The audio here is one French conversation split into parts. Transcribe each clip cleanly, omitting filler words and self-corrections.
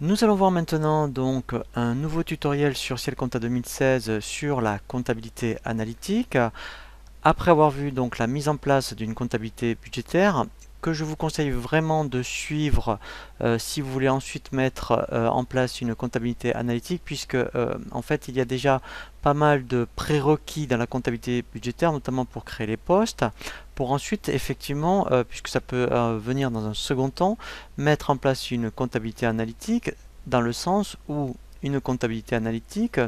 Nous allons voir maintenant donc un nouveau tutoriel sur Ciel Compta 2016 sur la comptabilité analytique. Après avoir vu donc la mise en place d'une comptabilité budgétaire, que je vous conseille vraiment de suivre si vous voulez ensuite mettre en place une comptabilité analytique, puisque en fait il y a déjà pas mal de prérequis dans la comptabilité budgétaire, notamment pour créer les postes, pour ensuite effectivement, puisque ça peut venir dans un second temps, mettre en place une comptabilité analytique dans le sens où une comptabilité analytique,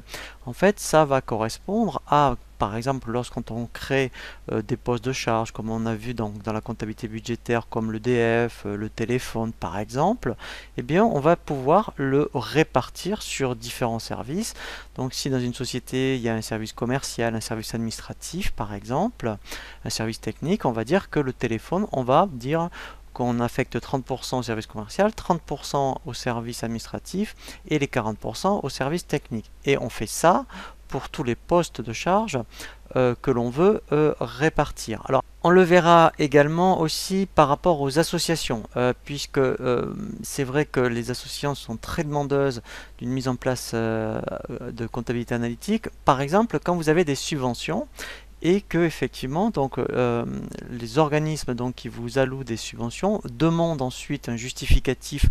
en fait, ça va correspondre à, par exemple, lorsqu'on crée des postes de charge, comme on a vu dans la comptabilité budgétaire, comme le DF, le téléphone, par exemple, eh bien, on va pouvoir le répartir sur différents services. Donc, si dans une société, il y a un service commercial, un service administratif, par exemple, un service technique, on va dire que le téléphone, on va dire qu'on affecte 30% au service commercial, 30% au service administratif et les 40% au service technique. Et on fait ça pour tous les postes de charge que l'on veut répartir. Alors, on le verra également aussi par rapport aux associations, puisque c'est vrai que les associations sont très demandeuses d'une mise en place de comptabilité analytique. Par exemple, quand vous avez des subventions, et que effectivement donc les organismes donc qui vous allouent des subventions demandent ensuite un justificatif,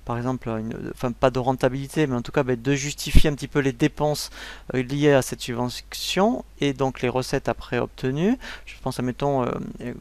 par exemple enfin pas de rentabilité mais en tout cas de justifier un petit peu les dépenses liées à cette subvention et donc les recettes après obtenues. Je pense à mettons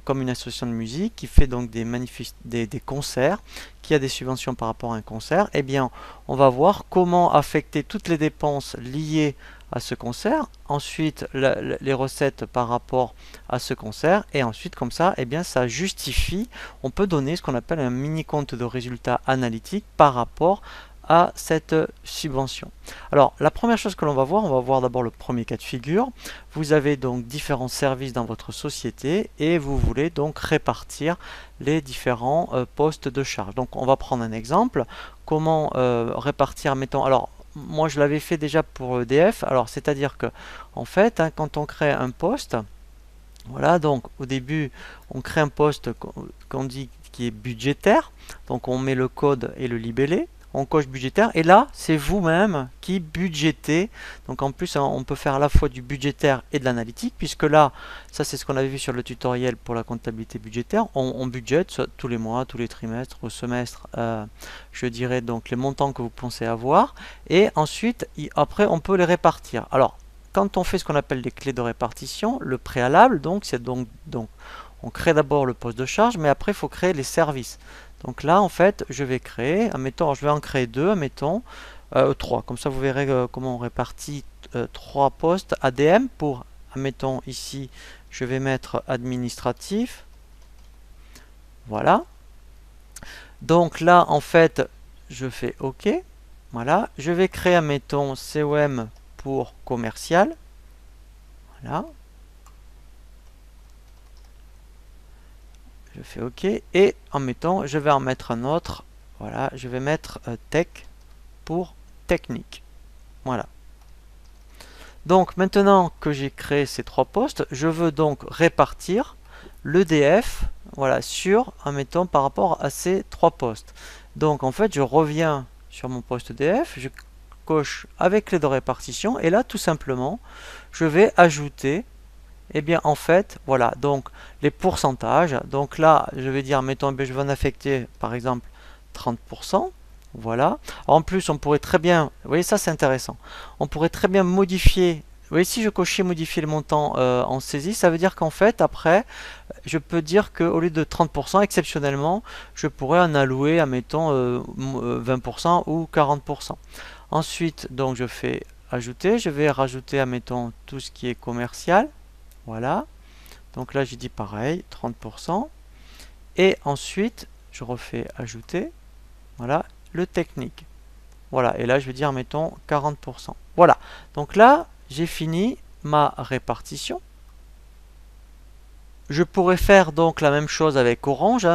comme une association de musique qui fait donc des concerts, qui a des subventions par rapport à un concert. Eh bien on va voir comment affecter toutes les dépenses liées à ce concert, ensuite les recettes par rapport à ce concert, et ensuite comme ça, eh bien, ça justifie, on peut donner ce qu'on appelle un mini compte de résultats analytique par rapport à cette subvention. Alors la première chose que l'on va voir d'abord le premier cas de figure. Vous avez donc différents services dans votre société et vous voulez donc répartir les différents postes de charge. Donc on va prendre un exemple. Comment répartir, mettons, alors moi je l'avais fait déjà pour EDF, alors c'est-à-dire que en fait quand on crée un poste, voilà, donc au début on crée un poste qu'on dit qui est budgétaire, donc on met le code et le libellé, on coche budgétaire et là c'est vous-même qui budgétez. Donc en plus on peut faire à la fois du budgétaire et de l'analytique, puisque là ça c'est ce qu'on avait vu sur le tutoriel pour la comptabilité budgétaire, on budgète tous les mois, tous les trimestres, au semestre, je dirais donc les montants que vous pensez avoir, et ensuite après on peut les répartir. Alors quand on fait ce qu'on appelle les clés de répartition, le préalable donc c'est donc on crée d'abord le poste de charge, mais après il faut créer les services. Donc là, en fait, je vais créer, admettons, je vais en créer deux, admettons, trois. Comme ça, vous verrez comment on répartit trois postes ADM pour, admettons, ici, je vais mettre administratif. Voilà. Donc là, en fait, je fais OK. Voilà. Je vais créer, admettons, COM pour commercial. Voilà. Je fais OK et en mettant, je vais en mettre un autre. Voilà, je vais mettre tech pour technique. Voilà. Donc maintenant que j'ai créé ces trois postes, je veux donc répartir l'EDF, voilà, sur, en mettant par rapport à ces trois postes. Donc en fait, je reviens sur mon poste EDF, je coche avec clé de répartition et là tout simplement, je vais ajouter. Eh bien, en fait, voilà, donc les pourcentages. Donc là, je vais dire, mettons, je vais en affecter, par exemple, 30%. Voilà. En plus, on pourrait très bien, vous voyez, ça c'est intéressant. On pourrait très bien modifier. Vous voyez, si je cochais modifier le montant en saisie, ça veut dire qu'en fait, après, je peux dire qu'au lieu de 30%, exceptionnellement, je pourrais en allouer, admettons, 20% ou 40%. Ensuite, donc, je fais ajouter. Je vais rajouter, admettons, tout ce qui est commercial. Voilà, donc là j'ai dit pareil, 30%. Et ensuite, je refais ajouter, voilà, le technique. Voilà, et là je vais dire, mettons, 40%. Voilà, donc là, j'ai fini ma répartition. Je pourrais faire donc la même chose avec Orange,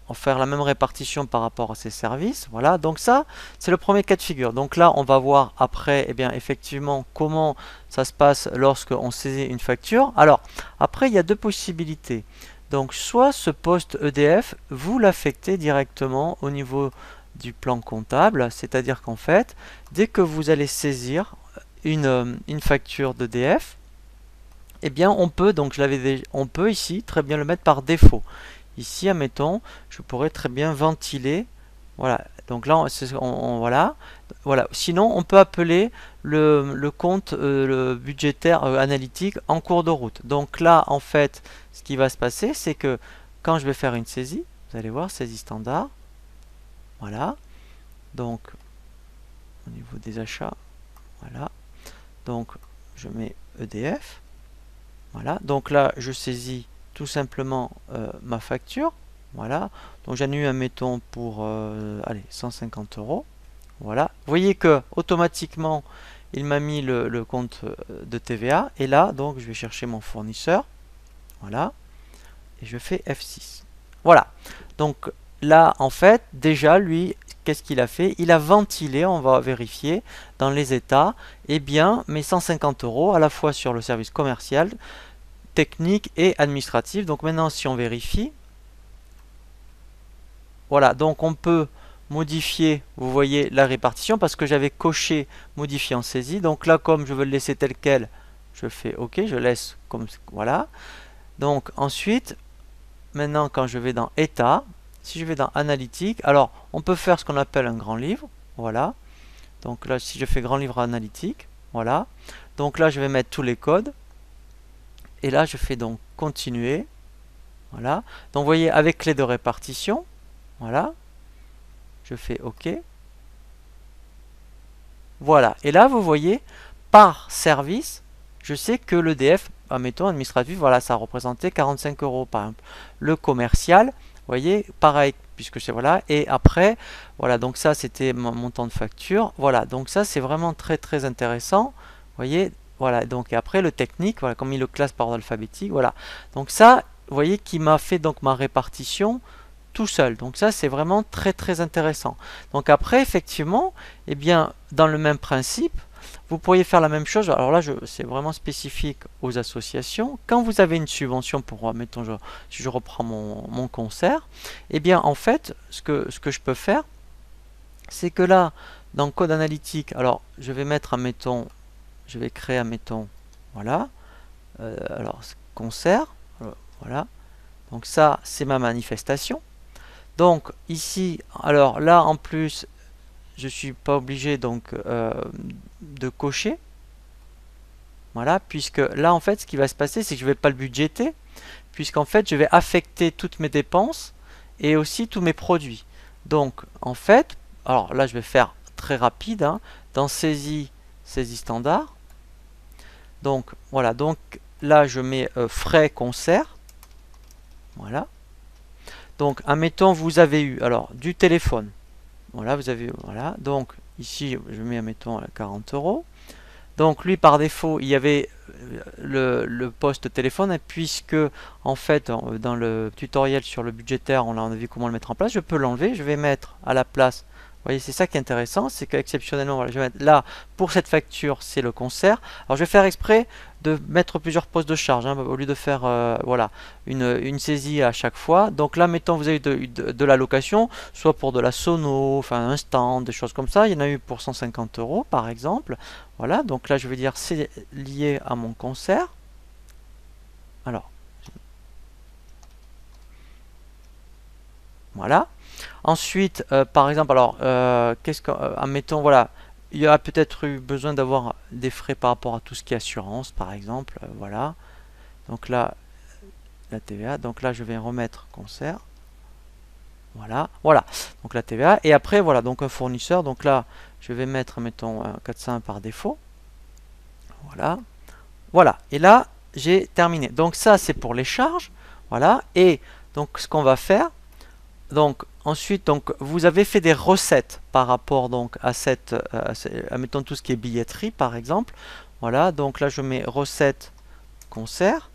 en faire la même répartition par rapport à ces services. Voilà, donc ça, c'est le premier cas de figure. Donc là, on va voir après, eh bien, effectivement, comment ça se passe lorsqu'on saisit une facture. Alors, après, il y a deux possibilités. Donc, soit ce poste EDF, vous l'affectez directement au niveau du plan comptable, c'est-à-dire qu'en fait, dès que vous allez saisir une facture d'EDF, eh bien on peut, donc on peut ici très bien le mettre par défaut. Ici, admettons, je pourrais très bien ventiler. Voilà. Donc là, voilà. Voilà. Sinon, on peut appeler le compte le budgétaire analytique en cours de route. Donc là, en fait, ce qui va se passer, c'est que quand je vais faire une saisie, vous allez voir, saisie standard. Voilà. Donc, au niveau des achats, voilà. Donc, je mets EDF. Voilà. Donc là, je saisis tout simplement ma facture. Voilà. Donc j'annule, admettons, pour allez, 150 euros. Voilà. Vous voyez que automatiquement, il m'a mis le compte de TVA. Et là, donc, je vais chercher mon fournisseur. Voilà. Et je fais F6. Voilà. Donc là, en fait, déjà, lui, qu'est-ce qu'il a fait? Il a ventilé, on va vérifier, dans les états, eh bien, mes 150 euros, à la fois sur le service commercial, technique et administratif. Donc maintenant, si on vérifie, voilà, donc on peut modifier, vous voyez, la répartition, parce que j'avais coché modifier en saisie. Donc là, comme je veux le laisser tel quel, je fais OK, je laisse comme voilà. Donc ensuite, maintenant, quand je vais dans État, si je vais dans Analytique, alors on peut faire ce qu'on appelle un grand livre, voilà. Donc là, si je fais grand livre analytique, voilà. Donc là, je vais mettre tous les codes. Et là, je fais donc continuer. Voilà. Donc vous voyez, avec clé de répartition, voilà. Je fais OK. Voilà. Et là, vous voyez, par service, je sais que l'EDF, admettons, administratif, voilà, ça représentait 45 euros par exemple. Le commercial, vous voyez, pareil, puisque c'est voilà. Et après, voilà, donc ça, c'était mon montant de facture. Voilà, donc ça, c'est vraiment très, très intéressant. Vous voyez, voilà, donc et après, le technique, voilà, comme il le classe par ordre alphabétique, voilà. Donc ça, vous voyez, qui m'a fait donc ma répartition tout seul. Donc ça, c'est vraiment très très intéressant. Donc après, effectivement, eh bien, dans le même principe, vous pourriez faire la même chose. Alors là, c'est vraiment spécifique aux associations. Quand vous avez une subvention pour, mettons, si je reprends mon concert, eh bien, en fait, ce que je peux faire, c'est que là, dans Code Analytique, alors, je vais mettre, admettons, je vais créer, admettons, voilà, alors, concert, voilà. Donc ça, c'est ma manifestation. Donc ici, alors là en plus, je suis pas obligé donc de cocher. Voilà, puisque là en fait, ce qui va se passer, c'est que je vais pas le budgéter, puisqu'en fait, je vais affecter toutes mes dépenses et aussi tous mes produits. Donc en fait, alors là, je vais faire très rapide, hein, dans saisie standard. Donc voilà, donc là, je mets frais concert. Voilà. Donc, admettons, vous avez eu alors du téléphone. Voilà, vous avez voilà. Donc ici, je mets admettons 40 euros. Donc lui, par défaut, il y avait le poste téléphone, et puisque en fait, dans le tutoriel sur le budgétaire, on a vu comment le mettre en place. Je peux l'enlever. Je vais mettre à la place. Vous voyez, c'est ça qui est intéressant, c'est qu'exceptionnellement, voilà, je vais mettre là, pour cette facture, c'est le concert. Alors je vais faire exprès de mettre plusieurs postes de charge, hein, au lieu de faire voilà, une saisie à chaque fois. Donc là, mettons, vous avez de la location, soit pour de la sono, enfin un stand, des choses comme ça. Il y en a eu pour 150 euros, par exemple. Voilà, donc là, je vais dire c'est lié à mon concert. Alors, voilà. Ensuite, par exemple, alors, admettons, voilà, il y a peut-être eu besoin d'avoir des frais par rapport à tout ce qui est assurance, par exemple, voilà. Donc là, la TVA, donc là, je vais remettre concert, voilà, voilà. Donc la TVA, et après, voilà, donc un fournisseur, donc là, je vais mettre, mettons, 401 par défaut, voilà, voilà. Et là, j'ai terminé. Donc ça, c'est pour les charges, voilà. Et donc, ce qu'on va faire, donc ensuite, donc vous avez fait des recettes par rapport donc à mettons tout ce qui est billetterie par exemple. Voilà, donc là je mets recette concert.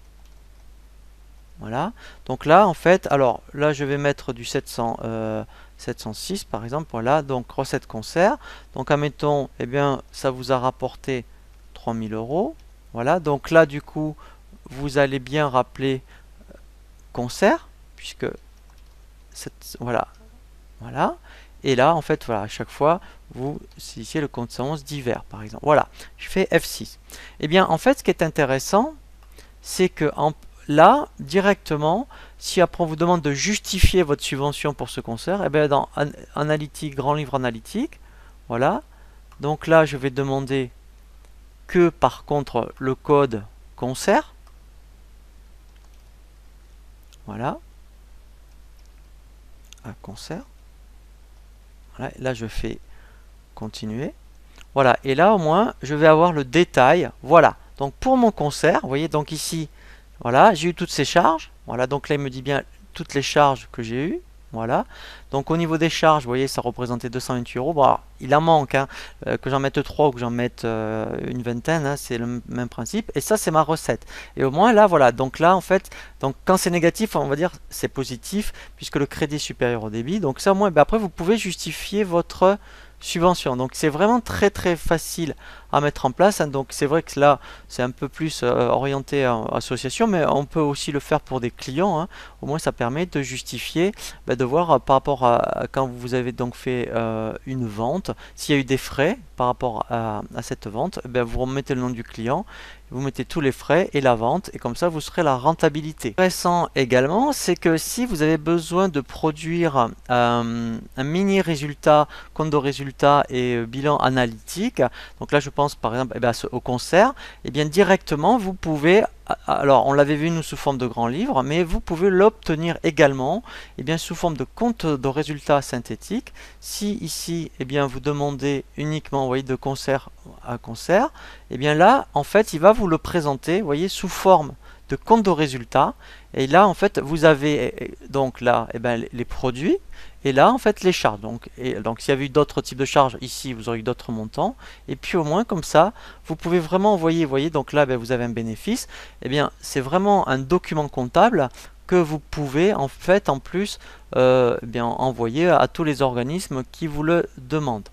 Voilà, donc là en fait, alors là je vais mettre du 706 par exemple. Voilà, donc recette concert. Donc admettons, eh bien ça vous a rapporté 3000 euros. Voilà, donc là du coup vous allez bien rappeler concert puisque voilà. Voilà. Et là, en fait, voilà, à chaque fois, vous saisissez le compte 111 divers, par exemple. Voilà, je fais F6. Et bien, en fait, ce qui est intéressant, c'est que là, directement, si après on vous demande de justifier votre subvention pour ce concert, et bien dans Analytique, Grand Livre Analytique, voilà. Donc là, je vais demander que, par contre, le code concert. Voilà. Un concert. Voilà. Là, je fais continuer. Voilà. Et là, au moins, je vais avoir le détail. Voilà. Donc, pour mon concert, vous voyez, donc ici, voilà, j'ai eu toutes ces charges. Voilà. Donc là, il me dit bien toutes les charges que j'ai eues. Voilà. Donc au niveau des charges, vous voyez, ça représentait 228 euros. Bon, alors, il en manque, hein, que j'en mette 3 ou que j'en mette une vingtaine, hein, c'est le même principe. Et ça, c'est ma recette. Et au moins là, voilà. Donc là, en fait, donc quand c'est négatif, on va dire c'est positif puisque le crédit est supérieur au débit. Donc ça, au moins, ben après, vous pouvez justifier votre subvention. Donc c'est vraiment très très facile à mettre en place, hein. Donc c'est vrai que là c'est un peu plus orienté en association, mais on peut aussi le faire pour des clients, hein. Au moins ça permet de justifier, de voir par rapport à quand vous avez donc fait une vente, s'il y a eu des frais par rapport à cette vente, vous remettez le nom du client, vous mettez tous les frais et la vente, et comme ça vous serez la rentabilité. Intéressant également, c'est que si vous avez besoin de produire un mini résultat, compte de résultat et bilan analytique, donc là je pense par exemple au concert, et bien directement vous pouvez, alors on l'avait vu nous sous forme de grand livre, mais vous pouvez l'obtenir également sous forme de compte de résultat synthétique. Si ici vous demandez uniquement, vous voyez, de concert à concert, et bien là en fait il va vous le présenter, vous voyez, sous forme de compte de résultat. Et là en fait vous avez donc là les produits, et là en fait les charges. Donc s'il y avait eu d'autres types de charges, ici vous aurez eu d'autres montants, et puis au moins comme ça vous pouvez vraiment envoyer, vous voyez, donc là vous avez un bénéfice. Et bien c'est vraiment un document comptable que vous pouvez en fait en plus envoyer à tous les organismes qui vous le demandent.